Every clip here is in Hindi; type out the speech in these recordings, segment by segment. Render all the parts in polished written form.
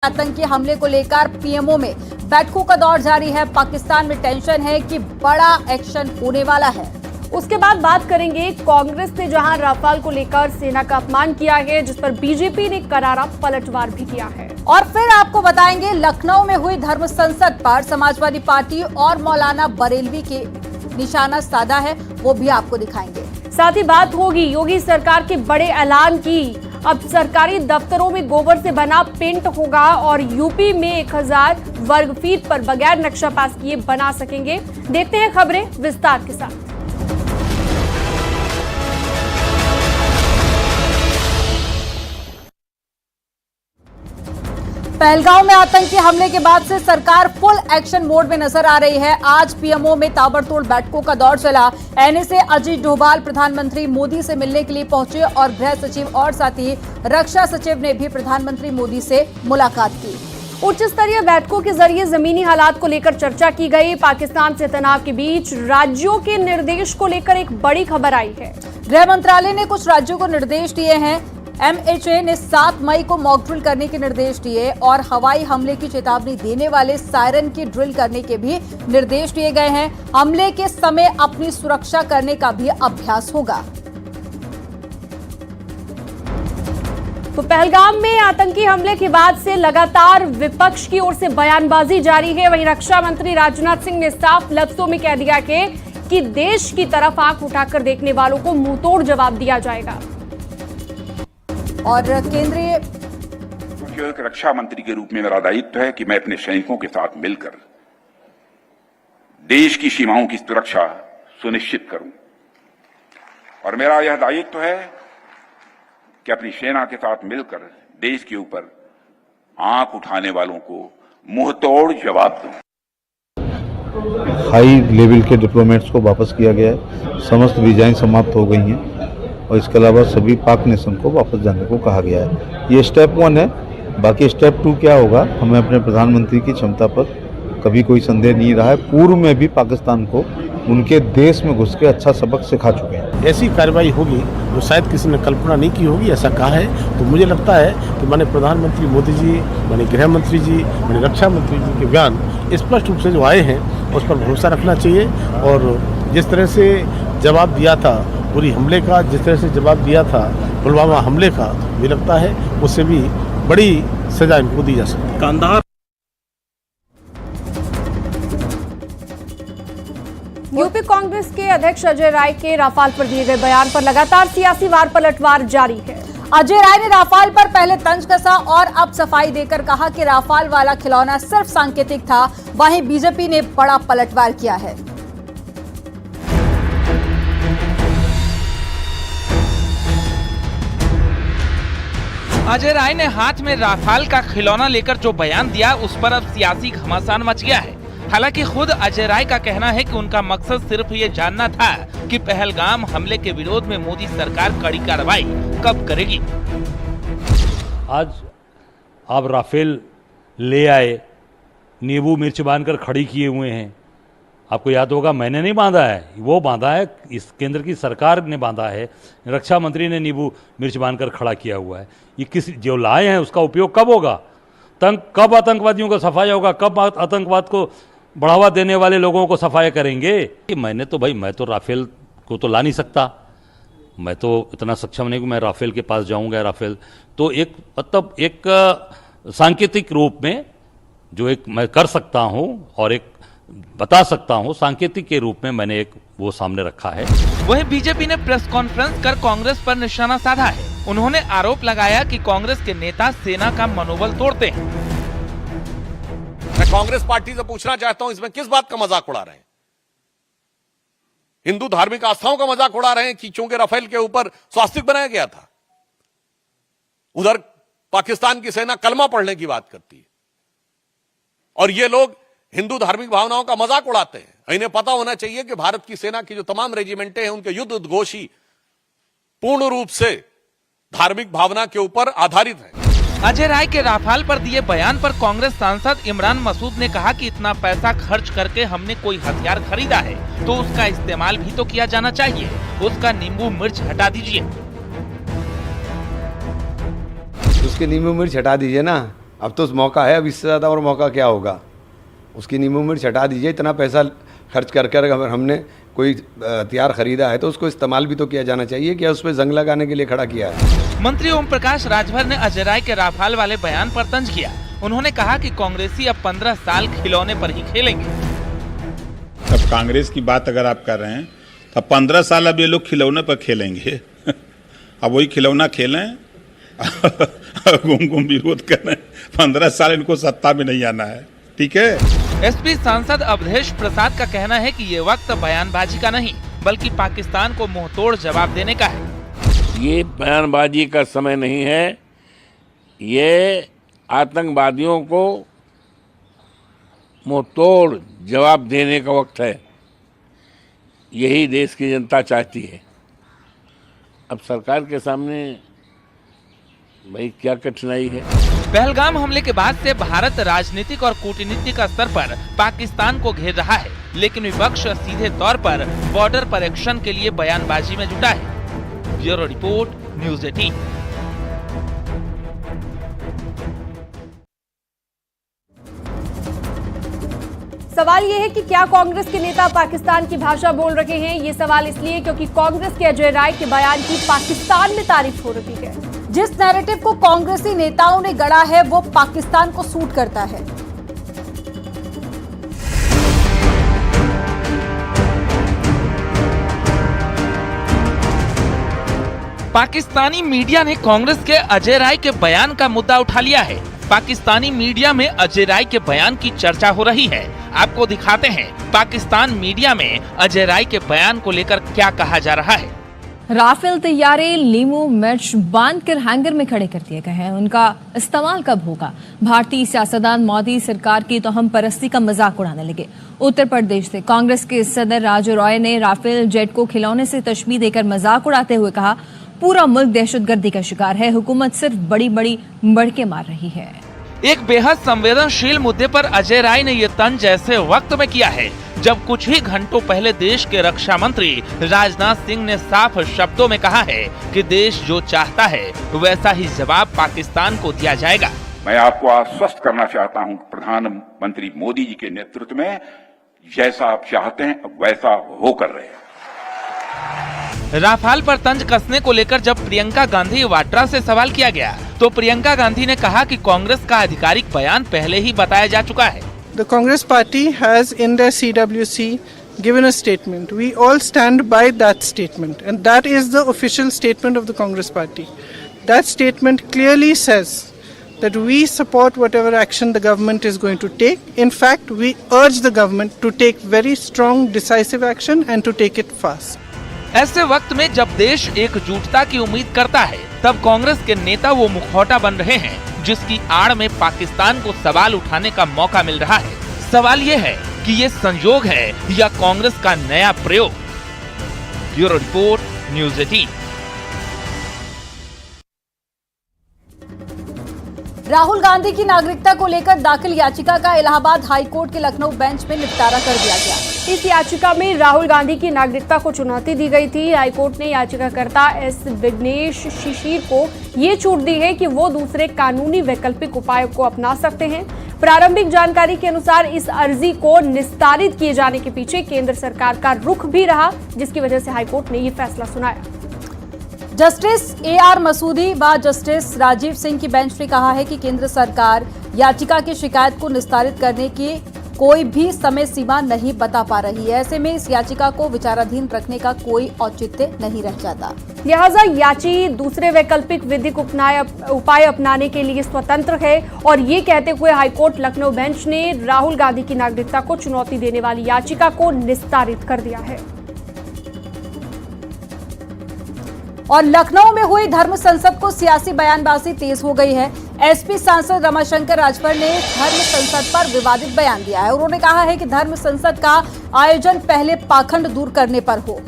आतंकी हमले को लेकर पीएमओ में बैठकों का दौर जारी है। पाकिस्तान में टेंशन है कि बड़ा एक्शन होने वाला है। उसके बाद बात करेंगे कांग्रेस ने जहां राफेल को लेकर सेना का अपमान किया है, जिस पर बीजेपी ने करारा पलटवार भी किया है। और फिर आपको बताएंगे लखनऊ में हुई धर्म संसद पर समाजवादी पार्टी और मौलाना बरेलवी के निशाना साधा है, वो भी आपको दिखाएंगे। साथ ही बात होगी योगी सरकार के बड़े ऐलान की। अब सरकारी दफ्तरों में गोबर से बना पेंट होगा और यूपी में 1000 वर्ग फीट पर बगैर नक्शा पास किए बना सकेंगे। देखते हैं खबरें विस्तार के साथ। पहलगांव में आतंकी हमले के बाद से सरकार फुल एक्शन मोड में नजर आ रही है। आज पीएमओ में ताबड़तोड़ बैठकों का दौर चला। एनएसए अजीत डोभाल प्रधानमंत्री मोदी से मिलने के लिए पहुंचे और गृह सचिव और साथ ही रक्षा सचिव ने भी प्रधानमंत्री मोदी से मुलाकात की। उच्च स्तरीय बैठकों के जरिए जमीनी हालात को लेकर चर्चा की गई। पाकिस्तान से तनाव के बीच राज्यों के निर्देश को लेकर एक बड़ी खबर आई है। गृह मंत्रालय ने कुछ राज्यों को निर्देश दिए हैं। एमएचए ने 7 मई को मॉक ड्रिल करने के निर्देश दिए और हवाई हमले की चेतावनी देने वाले सायरन की ड्रिल करने के भी निर्देश दिए गए हैं। हमले के समय अपनी सुरक्षा करने का भी अभ्यास होगा। तो पहलगाम में आतंकी हमले के बाद से लगातार विपक्ष की ओर से बयानबाजी जारी है। वहीं रक्षा मंत्री राजनाथ सिंह ने साफ लफ्जों में कह दिया कि देश की तरफ आंख उठाकर देखने वालों को मुंहतोड़ जवाब दिया जाएगा। और केंद्रीय रक्षा मंत्री के रूप में मेरा दायित्व है कि मैं अपने सैनिकों के साथ मिलकर देश की सीमाओं की सुरक्षा सुनिश्चित करूं और मेरा यह दायित्व है कि अपनी सेना के साथ मिलकर देश के ऊपर आंख उठाने वालों को मुंहतोड़ जवाब दूं। हाई लेवल के डिप्लोमेट्स को वापस किया गया है। समस्त वीजाएं समाप्त हो गई हैं और इसके अलावा सभी पाक नेशन को वापस जाने को कहा गया है। ये स्टेप 1 है। बाकी स्टेप 2 क्या होगा, हमें अपने प्रधानमंत्री की क्षमता पर कभी कोई संदेह नहीं रहा है। पूर्व में भी पाकिस्तान को उनके देश में घुस के अच्छा सबक सिखा चुके हैं। ऐसी कार्रवाई होगी जो शायद किसी ने कल्पना नहीं की होगी, ऐसा कहा है। तो मुझे लगता है कि माननीय प्रधानमंत्री मोदी जी, माननीय गृह मंत्री जी, माननीय रक्षा मंत्री जी के बयान स्पष्ट रूप से जो आए हैं उस पर भरोसा रखना चाहिए। और जिस तरह से जवाब दिया था पूरी हमले का, जिस तरह से जवाब दिया था पुलवामा हमले का, मुझे लगता है उससे भी बड़ी सजा इनको दी जा सकती है। कांधार यूपी कांग्रेस के अध्यक्ष अजय राय के राफेल पर दिए गए बयान पर लगातार सियासी वार पलटवार जारी है। अजय राय ने राफेल पर पहले तंज कसा और अब सफाई देकर कहा कि राफेल वाला खिलौना सिर्फ सांकेतिक था। वहीं बीजेपी ने बड़ा पलटवार किया है। अजय राय ने हाथ में राफेल का खिलौना लेकर जो बयान दिया, उस पर अब सियासी घमासान मच गया है। हालांकि खुद अजय राय का कहना है कि उनका मकसद सिर्फ ये जानना था कि पहलगाम हमले के विरोध में मोदी सरकार कड़ी कार्रवाई कब करेगी। आज आप राफेल ले आए, नींबू मिर्च बांधकर खड़ी किए हुए हैं। आपको याद होगा मैंने नहीं बांधा है, वो बांधा है, इस केंद्र की सरकार ने बांधा है। रक्षा मंत्री ने नींबू मिर्च बांधकर खड़ा किया हुआ है। ये किस जो लाए हैं उसका उपयोग कब होगा? कब आतंकवादियों का सफाया होगा? कब आतंकवाद को बढ़ावा देने वाले लोगों को सफाया करेंगे? मैं तो राफेल को तो ला नहीं सकता। मैं तो इतना सक्षम नहीं कि मैं राफेल के पास जाऊंगा। राफेल तो एक सांकेतिक रूप में जो एक मैं कर सकता हूं और एक बता सकता हूं, सांकेतिक के रूप में मैंने एक वो सामने रखा है। वहीं बीजेपी ने प्रेस कॉन्फ्रेंस कर कांग्रेस पर निशाना साधा है। उन्होंने आरोप लगाया कि कांग्रेस के नेता सेना का मनोबल तोड़ते हैं। मैं कांग्रेस पार्टी से पूछना चाहता हूं, इसमें किस बात का मजाक उड़ा रहे हैं? हिंदू धार्मिक आस्थाओं का मजाक उड़ा रहे हैं कि चूंकि राफेल के ऊपर स्वास्तिक बनाया गया था। उधर पाकिस्तान की सेना कलमा पढ़ने की बात करती है और ये लोग हिंदू धार्मिक भावनाओं का मजाक उड़ाते हैं। इन्हें पता होना चाहिए कि भारत की सेना की जो तमाम रेजिमेंटें हैं उनके युद्ध उद्घोषी पूर्ण रूप से धार्मिक भावना के ऊपर आधारित है। अजय राय के राफेल पर दिए बयान पर कांग्रेस सांसद इमरान मसूद ने कहा कि इतना पैसा खर्च करके हमने कोई हथियार खरीदा है तो उसका इस्तेमाल भी तो किया जाना चाहिए। उसका नींबू मिर्च हटा दीजिए। उसके नींबू मिर्च हटा दीजिए ना, अब तो मौका है, अब इससे ज़्यादा और मौका क्या होगा। उसकी नींबू मिर्च हटा दीजिए। इतना पैसा खर्च कर कर अगर हमने कोई हथियार खरीदा है तो उसको इस्तेमाल भी तो किया जाना चाहिए। क्या उस पर जंग लगाने के लिए खड़ा किया है? मंत्री ओम प्रकाश राजभर ने अजय राय के राफेल वाले बयान पर तंज किया। उन्होंने कहा कि कांग्रेसी अब 15 साल खिलौने पर ही खेलेंगे। अब कांग्रेस की बात अगर आप कर रहे हैं तो 15 साल अब ये लोग खिलौने पर खेलेंगे। अब वही खिलौना खेलें, घूम घूम विरोध करें। 15 साल इनको सत्ता में नहीं आना है, ठीक है। एसपी सांसद अवधेश प्रसाद का कहना है कि ये वक्त बयानबाजी का नहीं बल्कि पाकिस्तान को मुंहतोड़ जवाब देने का है। ये बयानबाजी का समय नहीं है, ये आतंकवादियों को मुंहतोड़ जवाब देने का वक्त है। यही देश की जनता चाहती है। अब सरकार के सामने भाई क्या कठिनाई है। पहलगाम हमले के बाद से भारत राजनीतिक और कूटनीतिक स्तर पर पाकिस्तान को घेर रहा है, लेकिन विपक्ष सीधे तौर पर बॉर्डर पर एक्शन के लिए बयानबाजी में जुटा है। Bureau report, news 18। सवाल ये है कि क्या कांग्रेस के नेता पाकिस्तान की भाषा बोल रहे हैं। ये सवाल इसलिए क्योंकि कांग्रेस के अजय राय के बयान की पाकिस्तान में तारीफ हो रही है। जिस नैरेटिव को कांग्रेसी नेताओं ने गढ़ा है वो पाकिस्तान को सूट करता है। पाकिस्तानी मीडिया ने कांग्रेस के अजय राय के बयान का मुद्दा उठा लिया है। पाकिस्तानी मीडिया में अजय राय के बयान की चर्चा हो रही है। आपको दिखाते हैं पाकिस्तान मीडिया में अजय राय के बयान को लेकर क्या कहा जा रहा है। राफेल तैयारे नींबू मिर्च बांध कर हैंगर में खड़े कर दिए गए हैं। उनका इस्तेमाल कब होगा? भारतीय सियासतदान मोदी सरकार की तो हम परस्ती का मजाक उड़ाने लगे। उत्तर प्रदेश से कांग्रेस के सदर राजू रॉय ने राफेल जेट को खिलौने से तशबीह देकर मजाक उड़ाते हुए कहा, पूरा मुल्क दहशतगर्दी का शिकार है, हुकूमत सिर्फ बड़ी बड़ी बड़के मार रही है। एक बेहद संवेदनशील मुद्दे पर अजय राय ने ये तंज ऐसे वक्त में किया है जब कुछ ही घंटों पहले देश के रक्षा मंत्री राजनाथ सिंह ने साफ शब्दों में कहा है कि देश जो चाहता है वैसा ही जवाब पाकिस्तान को दिया जाएगा। मैं आपको आश्वस्त करना चाहता हूं, प्रधानमंत्री मोदी जी के नेतृत्व में जैसा आप चाहते हैं वैसा होकर रहे। राफेल पर तंज कसने को लेकर जब प्रियंका गांधी वाड्रा से सवाल किया गया तो प्रियंका गांधी ने कहा कि कांग्रेस का आधिकारिक बयान पहले ही बताया जा चुका है। The Congress party has in their CWC given a statement. We all stand by that statement, and that is the official statement of the Congress party. That statement clearly says that we support whatever action the government is going to take. In fact, we urge the government to take very strong, decisive action and to take it fast. ऐसे वक्त में जब देश एकजुटता की उम्मीद करता है तब कांग्रेस के नेता वो मुखौटा बन रहे हैं जिसकी आड़ में पाकिस्तान को सवाल उठाने का मौका मिल रहा है। सवाल ये है कि ये संयोग है या कांग्रेस का नया प्रयोग। Bureau report, news 18। Rahul Gandhi की नागरिकता को लेकर दाखिल याचिका का इलाहाबाद हाईकोर्ट के लखनऊ बेंच में निपटारा कर दिया गया। इस याचिका में राहुल गांधी की नागरिकता को चुनौती दी गई थी। हाईकोर्ट ने याचिकाकर्ता एस विघ्नेश शिशिर को ये छूट दी है कि वो दूसरे कानूनी वैकल्पिक उपायों को अपना सकते हैं। प्रारंभिक जानकारी के अनुसार इस अर्जी को निस्तारित किए जाने के पीछे केंद्र सरकार का रुख भी रहा, जिसकी वजह से हाईकोर्ट ने ये फैसला सुनाया। जस्टिस AR मसूदी व जस्टिस राजीव सिंह की बेंच ने कहा है कि केंद्र सरकार याचिका की शिकायत को निस्तारित करने की कोई भी समय सीमा नहीं बता पा रही है। ऐसे में इस याचिका को विचाराधीन रखने का कोई औचित्य नहीं रह जाता। लिहाजा याची दूसरे वैकल्पिक विधिक उपाय अपनाने के लिए स्वतंत्र है और ये कहते हुए हाईकोर्ट लखनऊ बेंच ने राहुल गांधी की नागरिकता को चुनौती देने वाली याचिका को निस्तारित कर दिया है। और लखनऊ में हुई धर्म संसद को सियासी बयानबाजी तेज हो गई है। एसपी सांसद रमाशंकर राजभर ने धर्म संसद पर विवादित बयान दिया है। उन्होंने कहा है कि धर्म संसद का आयोजन पहले पाखंड दूर करने पर हो।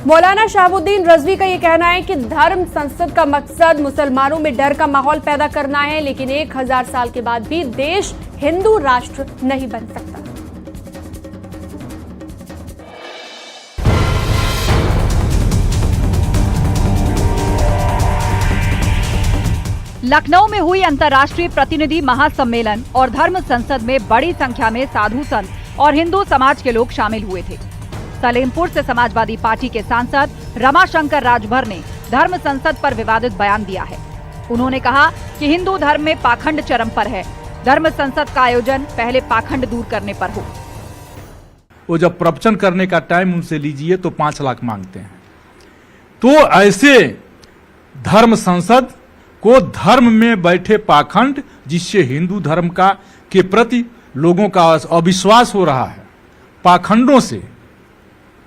मौलाना शहाबुद्दीन रजवी का ये कहना है कि धर्म संसद का मकसद मुसलमानों में डर का माहौल पैदा करना है, लेकिन 1000 साल के बाद भी देश हिंदू राष्ट्र नहीं बन सकता। लखनऊ में हुई अंतर्राष्ट्रीय प्रतिनिधि महासम्मेलन और धर्म संसद में बड़ी संख्या में साधु संत और हिंदू समाज के लोग शामिल हुए थे। सलेमपुर से समाजवादी पार्टी के सांसद रमाशंकर राजभर ने धर्म संसद पर विवादित बयान दिया है। उन्होंने कहा कि हिंदू धर्म में पाखंड चरम पर है। धर्म संसद का आयोजन पहले पाखंड दूर करने पर हो। वो जब प्रवचन करने का टाइम उनसे लीजिए तो 5 लाख मांगते हैं। तो ऐसे धर्म संसद को धर्म में बैठे पाखंड, जिससे हिंदू धर्म के प्रति लोगों का अविश्वास हो रहा है, पाखंडों से,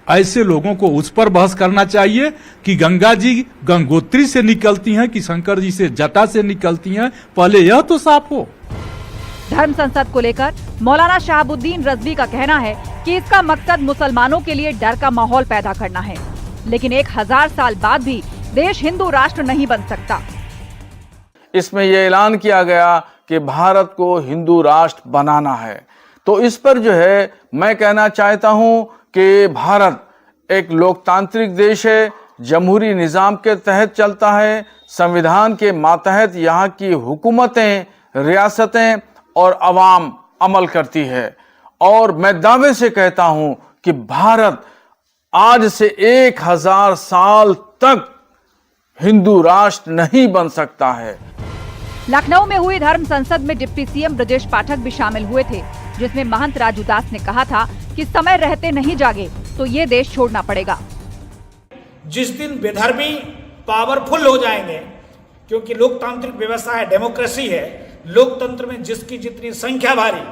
ऐसे लोगों को उस पर बहस करना चाहिए कि गंगा जी गंगोत्री से निकलती हैं कि शंकर जी से जटा से निकलती हैं। पहले यह तो साफ हो। धर्म संसद को लेकर मौलाना शहाबुद्दीन रजवी का कहना है कि इसका मकसद मुसलमानों के लिए डर का माहौल पैदा करना है, लेकिन 1000 साल बाद भी देश हिंदू राष्ट्र नहीं बन सकता। इसमें यह ऐलान किया गया कि भारत को हिंदू राष्ट्र बनाना है। तो इस पर जो है मैं कहना चाहता हूं कि भारत एक लोकतांत्रिक देश है, जमहूरी निजाम के तहत चलता है, संविधान के मातहत यहाँ की हुकूमतें, रियासतें और अवाम अमल करती है। और मैं दावे से कहता हूं कि भारत आज से 1000 साल तक हिंदू राष्ट्र नहीं बन सकता है। लखनऊ में हुई धर्म संसद में डिप्टी सीएम ब्रजेश पाठक भी शामिल हुए थे, जिसमें महंत राजू दास ने कहा था कि समय रहते नहीं जागे तो ये देश छोड़ना पड़ेगा। जिस दिन विधर्मी पावरफुल हो जाएंगे, क्योंकि लोकतांत्रिक व्यवस्था है, डेमोक्रेसी है, लोकतंत्र में जिसकी जितनी संख्या भारी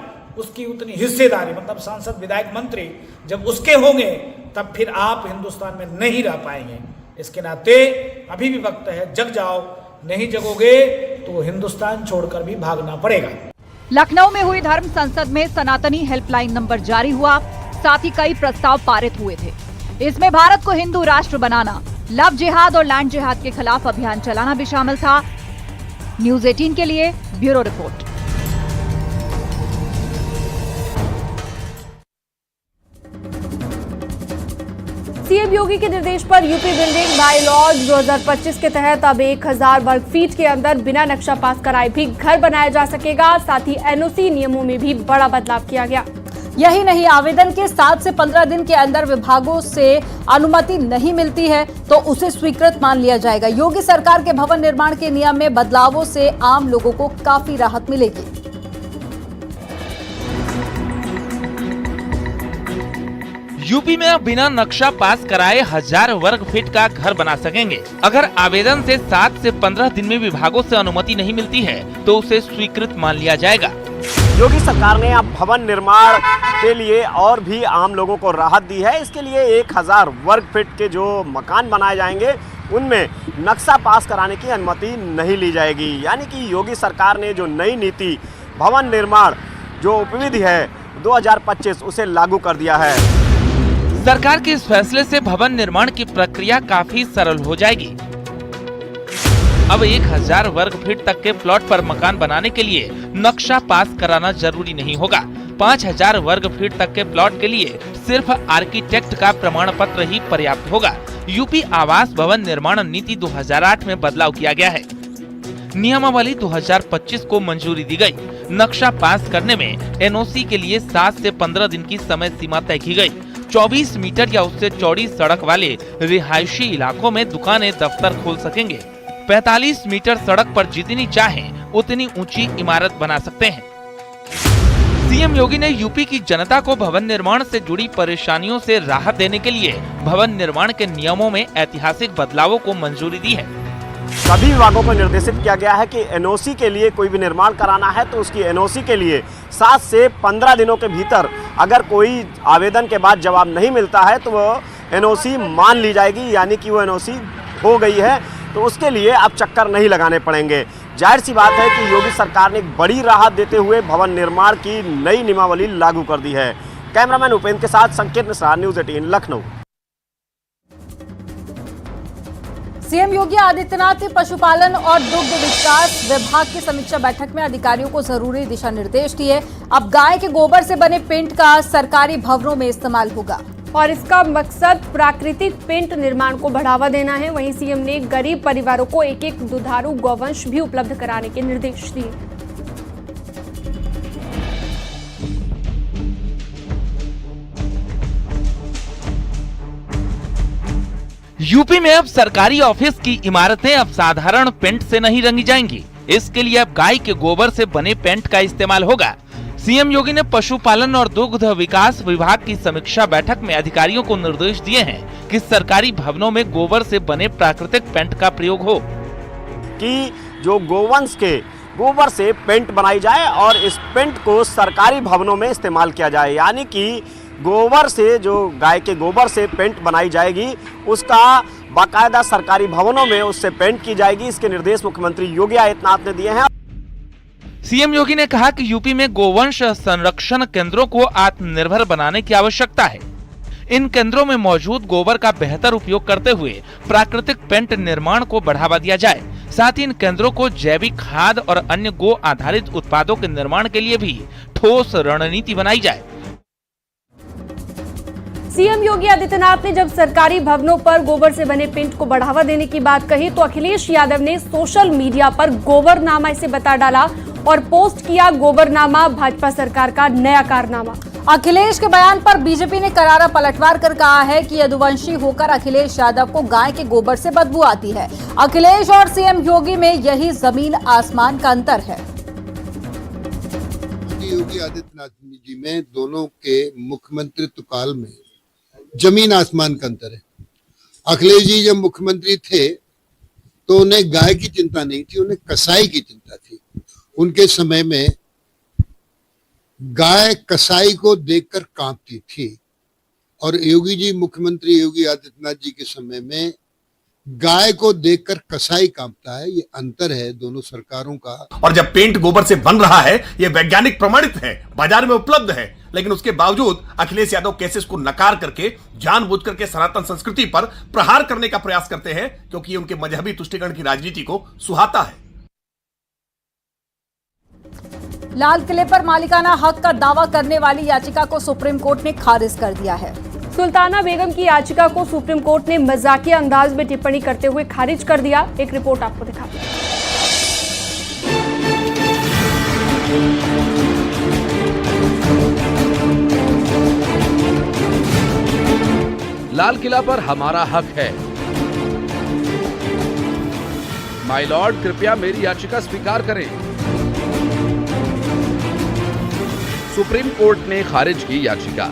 उसकी उतनी हिस्सेदारी, मतलब सांसद, विधायक, मंत्री जब उसके होंगे तब फिर आप हिंदुस्तान में नहीं रह पाएंगे। इसके नाते अभी भी वक्त है, जग जाओ। नहीं जगोगे तो हिंदुस्तान छोड़कर भी भागना पड़ेगा। लखनऊ में हुई धर्म संसद में सनातनी हेल्पलाइन नंबर जारी हुआ, साथ ही कई प्रस्ताव पारित हुए थे। इसमें भारत को हिंदू राष्ट्र बनाना, लव जिहाद और लैंड जिहाद के खिलाफ अभियान चलाना भी शामिल था। न्यूज़ 18 के लिए ब्यूरो रिपोर्ट। सीएम योगी के निर्देश पर यूपी बिल्डिंग बायलॉज 2025 के तहत अब 1000 वर्ग फीट के अंदर बिना नक्शा पास कराए भी घर बनाया जा सकेगा। साथ ही एनओसी नियमों में भी बड़ा बदलाव किया गया। यही नहीं, आवेदन के 7 से 15 दिन के अंदर विभागों से अनुमति नहीं मिलती है तो उसे स्वीकृत मान लिया जाएगा। योगी सरकार के भवन निर्माण के नियम में बदलावों से आम लोगों को काफी राहत मिलेगी। यूपी में अब बिना नक्शा पास कराए 1000 वर्ग फीट का घर बना सकेंगे। अगर आवेदन से 7 से 15 दिन में विभागों से अनुमति नहीं मिलती है तो उसे स्वीकृत मान लिया जाएगा। योगी सरकार ने अब भवन निर्माण के लिए और भी आम लोगों को राहत दी है। इसके लिए 1000 वर्ग फीट के जो मकान बनाए जाएंगे उनमें नक्शा पास कराने की अनुमति नहीं ली जाएगी। यानी कि योगी सरकार ने जो नई नीति भवन निर्माण जो उपविधि है 2025 उसे लागू कर दिया है। सरकार के इस फैसले से भवन निर्माण की प्रक्रिया काफी सरल हो जाएगी। अब 1000 वर्ग फीट तक के प्लॉट पर मकान बनाने के लिए नक्शा पास कराना जरूरी नहीं होगा। 5000 वर्ग फीट तक के प्लॉट के लिए सिर्फ आर्किटेक्ट का प्रमाण पत्र ही पर्याप्त होगा। यूपी आवास भवन निर्माण नीति 2008 में बदलाव किया गया है। नियमावली 2025 को मंजूरी दी गई। नक्शा पास करने में एनओसी के लिए 7 से 15 दिन की समय सीमा तय की गई। 24 मीटर या उससे चौड़ी सड़क वाले रिहायशी इलाकों में दुकानें, दफ्तर खोल सकेंगे। 45 मीटर सड़क पर जितनी चाहें उतनी ऊंची इमारत बना सकते हैं। सीएम योगी ने यूपी की जनता को भवन निर्माण से जुड़ी परेशानियों से राहत देने के लिए भवन निर्माण के नियमों में ऐतिहासिक बदलावों को मंजूरी दी है। सभी विभागों को निर्देशित किया गया है कि एनओसी के लिए कोई भी निर्माण कराना है तो उसकी एनओसी के लिए 7 से 15 दिनों के भीतर अगर कोई आवेदन के बाद जवाब नहीं मिलता है तो वो एनओसी मान ली जाएगी, यानी कि वो एनओसी हो गई है। तो उसके लिए अब चक्कर नहीं लगाने पड़ेंगे। जाहिर सी बात है कि योगी सरकार ने एक बड़ी राहत देते हुए भवन निर्माण की नई नियमावली लागू कर दी है। कैमरामैन उपेंद्र के साथ संकेत मिश्रा, न्यूज़ 18 लखनऊ। सीएम योगी आदित्यनाथ ने पशुपालन और दुग्ध विकास विभाग की समीक्षा बैठक में अधिकारियों को जरूरी दिशा निर्देश दिए। अब गाय के गोबर से बने पेंट का सरकारी भवनों में इस्तेमाल होगा। और इसका मकसद प्राकृतिक पेंट निर्माण को बढ़ावा देना है। वहीं सीएम ने गरीब परिवारों को एक एक दुधारू गौवंश भी उपलब्ध कराने के निर्देश दिए। यूपी में अब सरकारी ऑफिस की इमारतें अब साधारण पेंट से नहीं रंगी जाएंगी। इसके लिए अब गाय के गोबर से बने पेंट का इस्तेमाल होगा। सीएम योगी ने पशुपालन और दुग्ध विकास विभाग की समीक्षा बैठक में अधिकारियों को निर्देश दिए हैं कि सरकारी भवनों में गोबर से बने प्राकृतिक पेंट का प्रयोग हो, कि जो गोवंश के गोबर से पेंट बनाई जाए और इस पेंट को सरकारी भवनों में इस्तेमाल किया जाए। यानी कि गोबर से, जो गाय के गोबर से पेंट बनाई जाएगी, उसका बाकायदा सरकारी भवनों में उससे पेंट की जाएगी। इसके निर्देश मुख्यमंत्री योगी आदित्यनाथ ने दिए हैं। सीएम योगी ने कहा कि यूपी में गोवंश संरक्षण केंद्रों को आत्मनिर्भर बनाने की आवश्यकता है। इन केंद्रों में मौजूद गोबर का बेहतर उपयोग करते हुए प्राकृतिक पेंट निर्माण को बढ़ावा दिया जाए। साथ ही इन केंद्रों को जैविक खाद और अन्य गो आधारित उत्पादों के निर्माण के लिए भी ठोस रणनीति बनाई जाए। सीएम योगी आदित्यनाथ ने जब सरकारी भवनों पर गोबर से बने पेंट को बढ़ावा देने की बात कही तो अखिलेश यादव ने सोशल मीडिया पर गोबरनामा इसे बता डाला और पोस्ट किया गोबरनामा भाजपा सरकार का नया कारनामा। अखिलेश के बयान पर बीजेपी ने करारा पलटवार कर कहा है कि यदुवंशी होकर अखिलेश यादव को गाय के गोबर से बदबू आती है। अखिलेश और सीएम योगी में यही जमीन आसमान का अंतर है। योगी आदित्यनाथ जी में दोनों के मुख्यमंत्रित्व काल में जमीन आसमान का अंतर है। अखिलेश जी जब मुख्यमंत्री थे तो उन्हें गाय की चिंता नहीं थी, उन्हें कसाई की चिंता थी। उनके समय में गाय कसाई को देखकर कांपती थी और योगी जी, मुख्यमंत्री योगी आदित्यनाथ जी के समय में गाय को देखकर कसाई कांपता है। ये अंतर है दोनों सरकारों का। और जब पेंट गोबर से बन रहा है, ये वैज्ञानिक प्रमाणित है, बाजार में उपलब्ध है, लेकिन उसके बावजूद अखिलेश यादव केसेस को नकार करके जानबूझ करके सनातन संस्कृति पर प्रहार करने का प्रयास करते हैं, क्योंकि ये उनके मजहबी तुष्टीकरण की राजनीति को सुहाता है। लाल किले पर मालिकाना हक का दावा करने वाली याचिका को सुप्रीम कोर्ट ने खारिज कर दिया है। सुल्ताना बेगम की याचिका को सुप्रीम कोर्ट ने मजाकिया अंदाज में टिप्पणी करते हुए खारिज कर दिया। एक रिपोर्ट आपको दिखाते हैं। लाल किला पर हमारा हक है। माय लॉर्ड, कृपया मेरी याचिका स्वीकार करें। सुप्रीम कोर्ट ने खारिज की याचिका।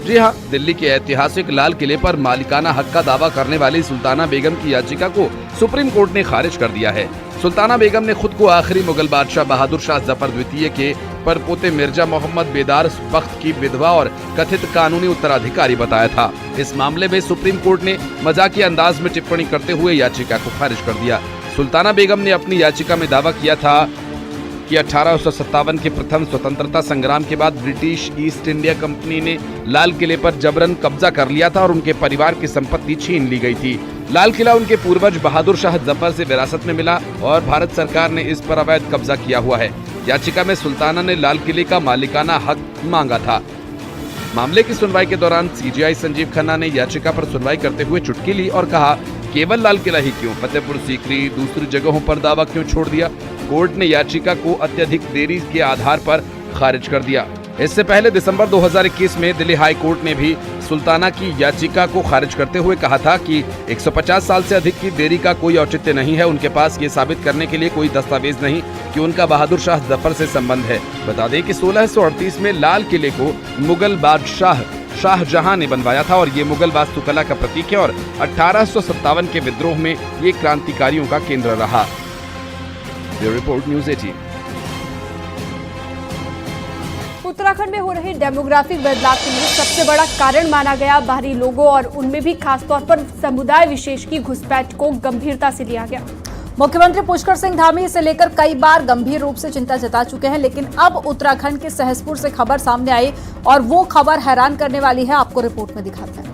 जी हां, दिल्ली के ऐतिहासिक लाल किले पर मालिकाना हक का दावा करने वाली सुल्ताना बेगम की याचिका को सुप्रीम कोर्ट ने खारिज कर दिया है। सुल्ताना बेगम ने खुद को आखिरी मुगल बादशाह बहादुर शाह जफर द्वितीय के परपोते मिर्जा मोहम्मद बेदार बख्त की विधवा और कथित कानूनी उत्तराधिकारी बताया था। इस मामले में सुप्रीम कोर्ट ने मजाकिया अंदाज में टिप्पणी करते हुए याचिका को खारिज कर दिया। सुल्ताना बेगम ने अपनी याचिका में दावा किया था कि 1857 के प्रथम स्वतंत्रता संग्राम के बाद ब्रिटिश ईस्ट इंडिया कंपनी ने लाल किले पर जबरन कब्जा कर लिया था और उनके परिवार की संपत्ति छीन ली गई थी। लाल किला उनके पूर्वज बहादुर शाह जफर से विरासत में मिला और भारत सरकार ने इस पर अवैध कब्जा किया हुआ है। याचिका में सुल्ताना ने लाल किले का मालिकाना हक मांगा था। मामले की सुनवाई के दौरान सीजेआई संजीव खन्ना ने याचिका पर सुनवाई करते हुए चुटकी ली और कहा, केवल लाल किला ही क्यों, फतेहपुर सीकरी, दूसरी जगहों पर दावा क्यों छोड़ दिया। कोर्ट ने याचिका को अत्यधिक देरी के आधार पर खारिज कर दिया। इससे पहले दिसंबर 2021 में दिल्ली हाई कोर्ट ने भी सुल्ताना की याचिका को खारिज करते हुए कहा था कि 150 साल से अधिक की देरी का कोई औचित्य नहीं है। उनके पास ये साबित करने के लिए कोई दस्तावेज नहीं कि उनका बहादुर शाह जफर से संबंध है। बता दें कि 1638 में लाल किले को मुगल बादशाह शाहजहां ने बनवाया था और ये मुगल वास्तुकला का प्रतीक है और 1857 के विद्रोह में ये क्रांतिकारियों का केंद्र रहा। Bureau report, news 18। उत्तराखंड में हो रहे डेमोग्राफिक बदलाव के लिए सबसे बड़ा कारण माना गया बाहरी लोगों और उनमें भी खासतौर पर समुदाय विशेष की घुसपैठ को गंभीरता से लिया गया। मुख्यमंत्री पुष्कर सिंह धामी इसे लेकर कई बार गंभीर रूप से चिंता जता चुके हैं, लेकिन अब उत्तराखंड के सहसपुर से खबर सामने आई और वो खबर हैरान करने वाली है। आपको रिपोर्ट में दिखाते हैं।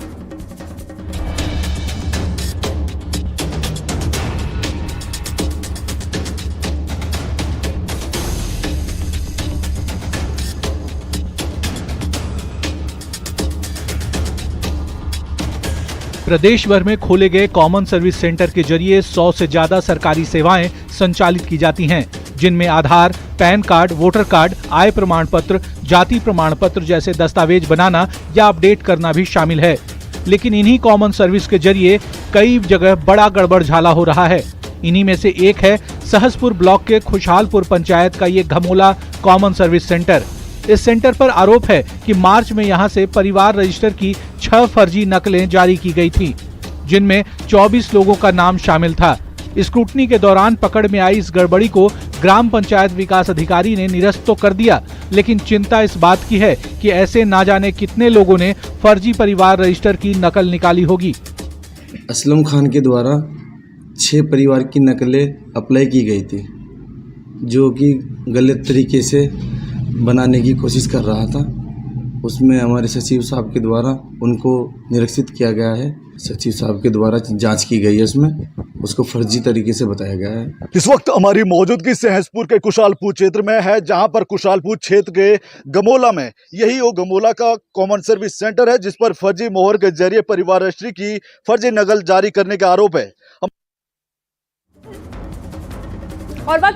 प्रदेश भर में खोले गए कॉमन सर्विस सेंटर के जरिए 100 से ज्यादा सरकारी सेवाएं संचालित की जाती हैं, जिनमें आधार, पैन कार्ड, वोटर कार्ड, आय प्रमाण पत्र, जाति प्रमाण पत्र जैसे दस्तावेज बनाना या अपडेट करना भी शामिल है। लेकिन इन्हीं कॉमन सर्विस के जरिए कई जगह बड़ा गड़बड़ झाला हो रहा है। इन्हीं में से एक है सहसपुर ब्लॉक के खुशहालपुर पंचायत का ये घमोला कॉमन सर्विस सेंटर। इस सेंटर पर आरोप है कि मार्च में यहां से परिवार रजिस्टर की 6 फर्जी नकलें जारी की गई थी, जिनमें 24 लोगों का नाम शामिल था। स्क्रूटनी के दौरान पकड़ में आई इस गड़बड़ी को ग्राम पंचायत विकास अधिकारी ने निरस्त तो कर दिया, लेकिन चिंता इस बात की है कि ऐसे ना जाने कितने लोगों ने फर्जी परिवार रजिस्टर की नकल निकाली होगी। असलम खान के द्वारा 6 परिवार की नकलें अप्लाई की गई थी, जो कि गलत तरीके से बनाने की कोशिश कर रहा था। उसमें हमारे सचिव साहब के द्वारा उनको निरीक्षित किया गया है। सचिव साहब के द्वारा जांच की गई है, उसमें उसको फर्जी तरीके से बताया गया है। इस वक्त हमारी मौजूदगी सहसपुर के कुशालपुर क्षेत्र में है, जहां पर कुशालपुर क्षेत्र के गमोला में यही वो गमोला का कॉमन सर्विस सेंटर है, जिस पर फर्जी मोहर के जरिए परिवार रजिस्ट्री की फर्जी नकल जारी करने का आरोप है। और वक्त